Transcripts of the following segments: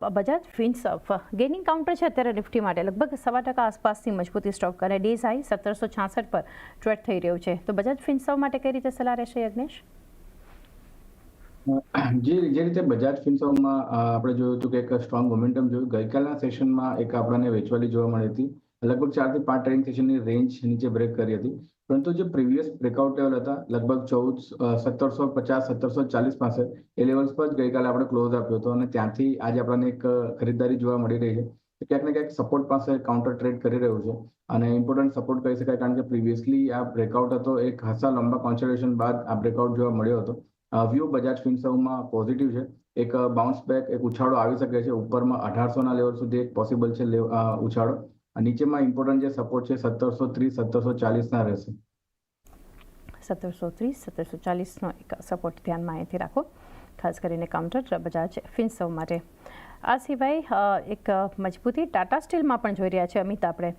Bajaj Finserv ગેઇનિંગ counter છે અત્યારે Nifty માટે લગભગ 1.25% આસપાસની મજબૂતી સ્ટોક અને ડેઝ હાઈ 1766 પર ટ્રેડ થઈ રહ્યું છે. તો બજાજ ફિનસર્વ માટે કઈ રીતે સલાહ રહેશે યજ્ઞેશ? જે રીતે બજાજ ફિનસર્વમાં આપણે જોયું હતું કે એક સ્ટ્રોંગ મોમેન્ટમ જોયું. ગઈકાલના સેશનમાં એક આપણને વેચવાલી જોવા મળી હતી. લગભગ 4 થી 5 ટ્રેડિંગ સેશનની રેન્જ નીચે બ્રેક કરી હતી. પરંતુ જે પ્રીવિયસ બ્રેકઆઉટ લેવલ હતા લગભગ 1750 1740 પાસે એ લેવલ્સ પર ગઈકાલે આપણે ક્લોઝ આપ્યો હતો અને ત્યાંથી આજે આપણને એક ખરીદદારી જોવા મળી રહી છે. ક્યાંક ને ક્યાંક સપોર્ટ પાસે કાઉન્ટર ટ્રેડ કરી રહ્યું છે અને ઇમ્પોર્ટન્ટ સપોર્ટ કહી શકાય, કારણ કે પ્રીવિયસલી આ બ્રેકઆઉટ હતો એક ખાસા લંબા કોન્સોલિડેશન બાદ આ બ્રેકઆઉટ જોવા મળ્યો હતો. વ્યૂ બજાજ ફિનસર્વમાં પોઝિટિવ છે. એક બાઉન્સ બેક, એક ઉછાળો આવી શકે છે. ઉપરમાં 1800 લેવલ સુધી એક પોસિબલ છે ઉછાળો. નીચેમાં ઇમ્પોર્ટન્ટ જે સપોર્ટ છે 1730 1740 ના રહેશે. 1730 1740 એક સપોર્ટ ધ્યાનમાં અહીંથી રાખો, ખાસ કરીને કાઉન્ટર બજાજ ફિનસર્વ માટે. આ સિવાય એક મજબૂતી ટાટા સ્ટીલમાં પણ જોઈ રહ્યા છે અમિત આપણે.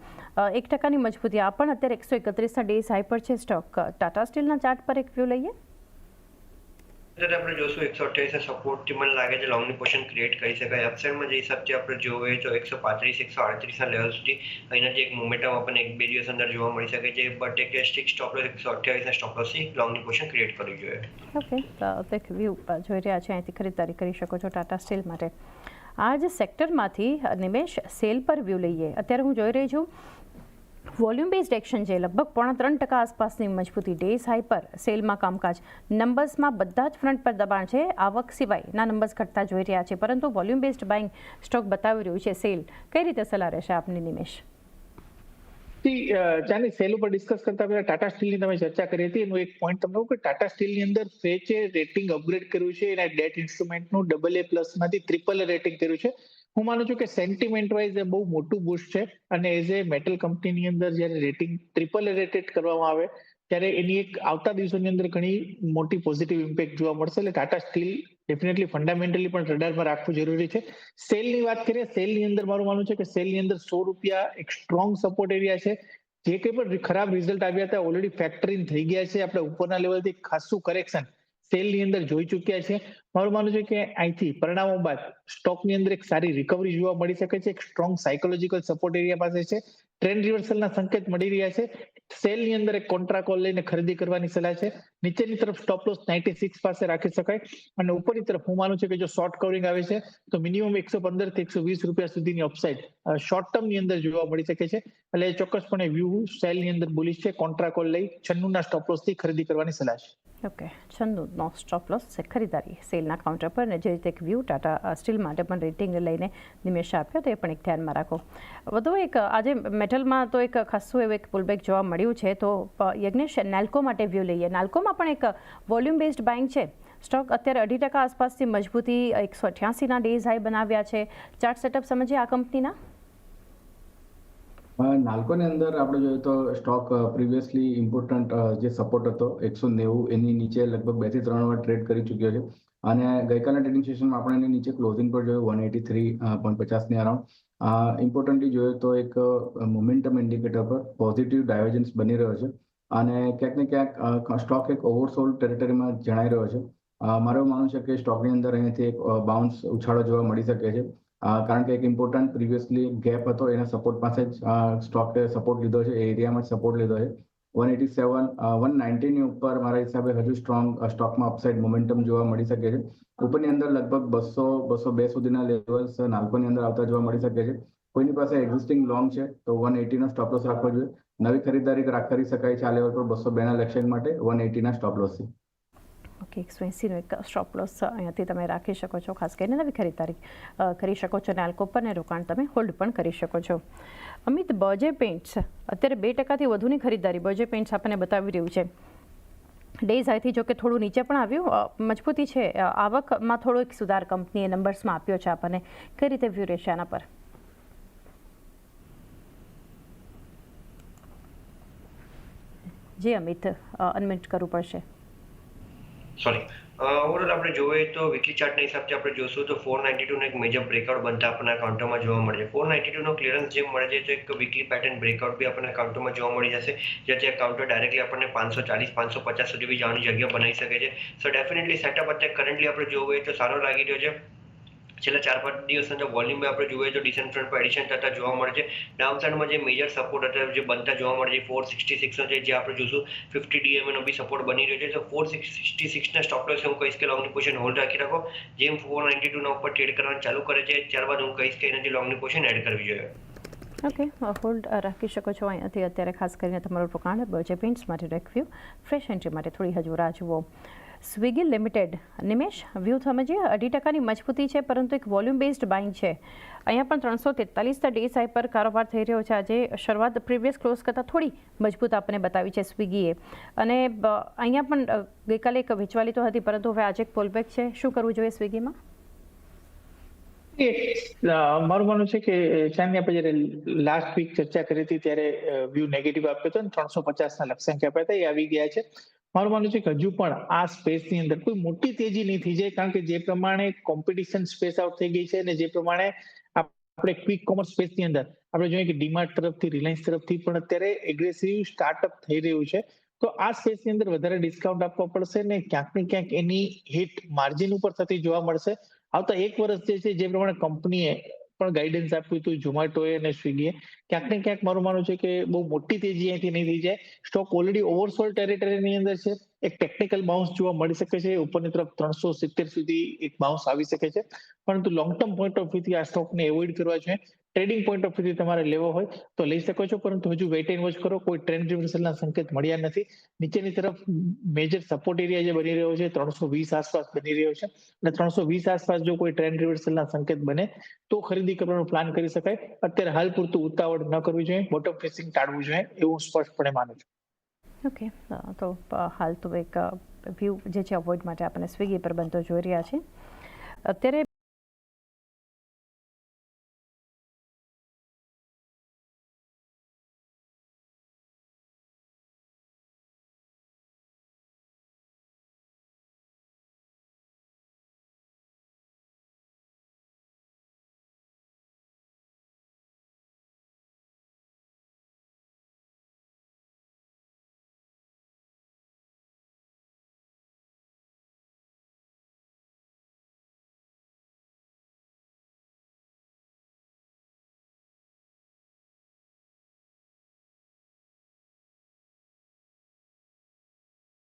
1% મજબૂતી આ પણ અત્યારે 131ના ડેઝ હાઈ પર છે સ્ટોક. ટાટા સ્ટીલના ચાર્ટ પર એક વ્યૂ લઈએ. અત્યારે આપણે જોશું 128 સપોર્ટથી મને લાગે છે લોંગની પોઝિશન ક્રિએટ કરી શકાય. અપસાઇડમાં જે હિસાબથી આપણે જોઈએ તો 135 138 લેવલ સુધી અહીંયાથી એક મોમેન્ટમ આપણને 1-2 દિવસ અંદર જોવા મળી શકે છે. બટ એક સ્ટિક સ્ટોપ લોસ 128 સ્ટોપ લોસથી લોંગની પોઝિશન ક્રિએટ કરવી જોઈએ. ઓકે, તો એક વ્યૂ જોઈ રહ્યા છે, અહીંથી ખરીદારી કરી શકો છો ટાટા સ્ટીલ માટે. આ જ સેક્ટરમાંથી નિમેશ સેલ પર વ્યૂ લઈએ. અત્યારે હું જોઈ રહી છું વોલ્યુમ બેઝડ એક્શન છે, લગભગ 3.5% આસપાસની મજબૂતી ડેઝ હાઈ પર સેલમાં કામકાજ. નંબર્સમાં બધા જ ફ્રન્ટ પર દબાણ છે. આવક સિવાયના નંબર્સ ઘટતા જોઈ રહ્યા છે, પરંતુ વોલ્યુમ બેઝડ બાઇંગ સ્ટોક બતાવી રહ્યું છે સેલ. કઈ રીતે સલાહ રહેશે આપની નિમેશ? ચાની સેલ ઉપર ડિસ્કસ કરતા પહેલા ટાટા સ્ટીલની તમે ચર્ચા કરી હતી. એનું એક પોઈન્ટ તમને કહું કે ટાટા સ્ટીલની અંદર ફેચે રેટિંગ અપગ્રેડ કર્યું છે. એના ડેટ ઇન્સ્ટ્રુમેન્ટનું AA+ માંથી AAA રેટિંગ કર્યું છે. હું માનું છું કે સેન્ટિમેન્ટ વાઇઝ એ બહુ મોટું બુસ્ટ છે અને એઝ એ મેટલ કંપનીની અંદર જ્યારે રેટિંગ AAA રેટેડ કરવામાં આવે ત્યારે એની એક આવતા દિવસોની અંદર ઘણી મોટી પોઝિટિવ ઇમ્પેક્ટ જોવા મળશે. એટલે ટાટા સ્ટીલ ડેફિનેટલી ફંડામેન્ટલી પણ રડારમાં રાખવું જરૂરી છે. સેલની વાત કરીએ, સેલની અંદર મારું માનવું છે કે સેલની અંદર ₹100 એક સ્ટ્રોંગ સપોર્ટ એરિયા છે. જે કંઈ પણ ખરાબ રિઝલ્ટ આવ્યા હતા ઓલરેડી ફેક્ટરિંગ થઈ ગયા છે. આપણે ઉપરના લેવલથી ખાસું કરેક્શન સેલની અંદર જોઈ ચૂક્યા છે. મારું માનવું છે કે અહીંથી પરિણામો બાદ સ્ટોકની અંદર એક સારી રિકવરી જોવા મળી શકે છે. એક સ્ટ્રોંગ સાયકોલોજીકલ સપોર્ટ એરિયા પાસે છે. ટ્રેન્ડ રિવર્સલના સંકેત મળી રહ્યા છે. સેલની અંદર એક કોન્ટ્રા કોલ લઈને ખરીદી કરવાની સલાહ છે. નીચેની તરફ સ્ટોપ લોસ 96 પાસે રાખી શકાય અને ઉપરની તરફ હું માનું છું કે જો શોર્ટ કવરિંગ આવે છે તો મિનિમમ ₹115 થી ₹120 સુધીની અપસાઇડ શોર્ટ ટર્મની અંદર જોવા મળી શકે છે. એટલે ચોક્કસપણે વ્યૂ સેલની અંદર બુલિશ છે. કોન્ટ્રા કોલ લઈ 96 ના સ્ટોપ લોસથી ખરીદી કરવાની સલાહ છે. ઓકે, 96નો સ્ટોપ લોસ છે ખરીદારી સેલના કાઉન્ટર પર. ને જે રીતે એક વ્યૂ ટાટા સ્ટીલ માટે પણ રેટિંગ લઈને નિમેશ આપ્યો, તો એ પણ એક ધ્યાનમાં રાખો. વધુ એક આજે મેટલમાં તો એક ખાસું એવું એક પુલબેક જોવા મળ્યું છે. તો યજ્ઞેશ, નાલ્કો માટે વ્યૂ લઈએ. નાલ્કોમાં પણ એક વોલ્યુમ બેઝડ બાઇંગ છે. સ્ટોક અત્યારે 2% આસપાસની મજબૂતી 188ના ડેઝ હાઈ બનાવ્યા છે. ચાર્ટ સેટઅપ સમજીએ આ કંપનીના. નાલ્કોની અંદર આપણે જોઈએ તો સ્ટોક પ્રીવિયસલી ઇમ્પોર્ટન્ટ જે સપોર્ટ હતો 190 એની નીચે લગભગ 2 થી 3 વાર ટ્રેડ કરી ચૂક્યો છે અને ગઈકાલના ટ્રેડિંગ સેશનમાં આપણે એની નીચે ક્લોઝિંગ પર જોયું 183.50 ની અરાઉન્ડ. ઇમ્પોર્ટન્ટલી જોઈએ તો એક મોમેન્ટમ ઇન્ડિકેટર પર પોઝિટિવ ડાયવર્જન્સ બની રહ્યો છે અને ક્યાંક ને ક્યાંક સ્ટોક એક ઓવરસોલ્ડ ટેરિટરીમાં જણાઈ રહ્યો છે. મારું માનવું છે કે સ્ટોકની અંદર અહીંયાથી એક બાઉન્સ ઉછાળો જોવા મળી શકે છે. કારણ કે એક ઇમ્પોર્ટન્ટ પ્રીવિયસલી ગેપ હતો, એના સપોર્ટ પાસે જ સ્ટોકે સપોર્ટ લીધો છે. એ એરિયામાં જ સપોર્ટ લીધો છે. 187 190 ની ઉપર મારા હિસાબે હજુ સ્ટ્રોંગ સ્ટોકમાં અપસાઇડ મોમેન્ટમ જોવા મળી શકે છે. ઉપરની અંદર લગભગ 200-202 સુધીના લેવલ્સ નાલ્કોની અંદર આવતા જોવા મળી શકે છે. કોઈની પાસે એક્ઝિસ્ટિંગ લોંગ છે તો 180 નો સ્ટોપ લોસ રાખવો જોઈએ. નવી ખરીદારી કરી શકાય છે આ લેવલ પર 202 ના લક્ષ્ય માટે 180 ના સ્ટોપ લોસ છે. ઓકે, 180નો એક સ્ટોપ લોસ અહીંયાથી તમે રાખી શકો છો. ખાસ કરીને નવી ખરીદારી કરી શકો છો. નાલ્કો પર ને રોકાણ તમે હોલ્ડ પણ કરી શકો છો. અમિત, બર્જર પેઇન્ટ્સ અત્યારે 2%થી વધુની ખરીદારી બર્જર પેઇન્ટ્સ આપણને બતાવી રહ્યું છે. ડેઝ હાઈથી જો કે થોડું નીચે પણ આવ્યું, મજબૂતી છે. આવકમાં થોડો એક સુધાર કંપનીએ નંબર્સમાં આપ્યો છે આપણને. કઈ રીતે વ્યૂ રહેશે આના પર? જી અમિત, અનમ્યુટ કરવું પડશે. સોરી, ઓવરઓલ આપણે જોઈએ તો વીકલી ચાર્ટના હિસાબથી આપણે જોશું તો 492 નો એક મેજર બ્રેકઆઉટ બનતા આપણને કાઉન્ટરમાં જોવા મળે છે. 492 નો ક્લિયરન્સ જે મળે છે તો એક વીકલી પેટર્ન બ્રેકઆઉટ બી આપણને કાઉન્ટરમાં જોવા મળી જશે, જેથી આ કાઉન્ટર ડાયરેક્ટલી આપણને 540 550 સુધી બી જવાની જગ્યા બનાવી શકે છે. સો ડેફિનેટલી સેટઅપ અત્યારે કરન્ટલી આપણે જોવું હોય તો સારો લાગી રહ્યો છે. છેલ્લા 4-5 દિવસની અંદર વોલ્યુમ આપણે જોઈએ તો ડિસેન્ટ ટ્રેન્ડ પર એડિશન થતા જોવા મળે છે. ડાઉન સાઇડમાં જે મેજર સપોર્ટ હતા જે બનતા જોવા મળે છે 466 નો છે, જે આપણે જોશું 50 DMA નો બી સપોર્ટ બની રહ્યો છે. તો 466 ના સ્ટોપ લોસ હું કહીશ કે લોંગની પોઝિશન હોલ્ડ રાખી રાખો. જેમ 492 ના ઉપર ટ્રેડ કરવાનું ચાલુ કરે છે ત્યારબાદ હું કહીશ કે એનાથી લોંગની પોઝિશન એડ કરવી જોઈએ. ઓકે, હોલ્ડ રાખી શકો છો અહીંયાથી. અત્યારે ખાસ કરીને તમારું રોકાણ બજે પેઇન્ટ્સ માટે રેકવ્યુ, ફ્રેશ એન્ટ્રી માટે થોડી હજુ રાહ જુઓ. સ્વિગી લિમિટેડ, નિમેશ વ્યૂ સમજીએ. 2% મજબૂતી છે પરંતુ એક વોલ્યુમ બેઝડ બાઇંગ છે. અહીંયા પણ 343 ડે સાઈ પર કારોબાર થઈ રહ્યો છે. આજે શરૂઆત પ્રીવિયસ ક્લોઝ કરતાં થોડી મજબૂત આપણને બતાવી છે સ્વિગીએ, અને અહીંયા પણ ગઈકાલે એક વેચવાલી તો હતી પરંતુ હવે આજે એક પુલબેક છે. શું કરવું જોઈએ સ્વિગીમાં? મારું માનવું છે કે ચાંદની આપણે જયારે લાસ્ટ વીક ચર્ચા કરી હતી ત્યારે વ્યૂ નેગેટિવ આપ્યો હતો ને 350 ના લક્ષ્યાંક આપ્યા હતા એ આવી ગયા છે. મારું માનવું છે કે હજુ પણ આ સ્પેસની અંદર કોઈ મોટી તેજી નહીં થઈ જાય, કારણ કે જે પ્રમાણે કોમ્પિટિશન સ્પેસ આઉટ થઈ ગઈ છે અને જે પ્રમાણે આપણે ક્વિક કોમર્સ સ્પેસની અંદર આપણે જોઈએ કે ડીમાર્ટ તરફથી, રિલાયન્સ તરફથી પણ અત્યારે એગ્રેસિવ સ્ટાર્ટઅપ થઈ રહ્યું છે. તો આ સ્પેસની અંદર વધારે ડિસ્કાઉન્ટ આપવા પડશે ને ક્યાંક ને ક્યાંક એની હિટ માર્જિન ઉપર થતી જોવા મળશે. આવતા એક વર્ષ જે છે જે પ્રમાણે કંપનીએ પણ ગાઈડન્સ આપ્યું હતું ઝોમેટોએ અને સ્વિગીએ, ક્યાંક ને ક્યાંક મારું માનવું છે કે બહુ મોટી તેજી અહીંથી નહીં થઈ જાય. સ્ટોક ઓલરેડી ઓવરસોલ્ડ ટેરિટરીની અંદર છે. એક ટેકનિકલ બાઉન્સ જોવા મળી શકે છે, ઉપરની તરફ 370 સુધી એક બાઉન્સ આવી શકે છે, પરંતુ લોંગ ટર્મ પોઈન્ટ ઓફ વ્યૂથી આ સ્ટોકને એવોઇડ કરવા જોઈએ. ટ્રેડિંગ પોઈન્ટ ઓફ વ્યૂથી તમારે લેવો હોય તો લઈ શકો છો, પરંતુ હજુ વેઇટ એન્ડ વોચ કરો. કોઈ ટ્રેન્ડ રિવર્સલના સંકેત મળ્યા નથી. નીચેની તરફ મેજર સપોર્ટ એરિયા જે બની રહ્યો છે 320 આસપાસ બની રહ્યો છે, અને 320 આસપાસ જો કોઈ ટ્રેન્ડ રિવર્સલના સંકેત બને તો ખરીદી કરવાનો પ્લાન કરી શકાય. અત્યારે હાલ પૂરતું ઉતાવળ ન કરવી જોઈએ, બોટમ ફેસિંગ ટાળવું જોઈએ એવું સ્પષ્ટપણે માનું છું. ઓકે, તો હાલ તો એક વ્યૂ જે છે અવોઇડ માટે આપણે સ્વિગી પર બનતો જોઈ રહ્યા છીએ અત્યારે.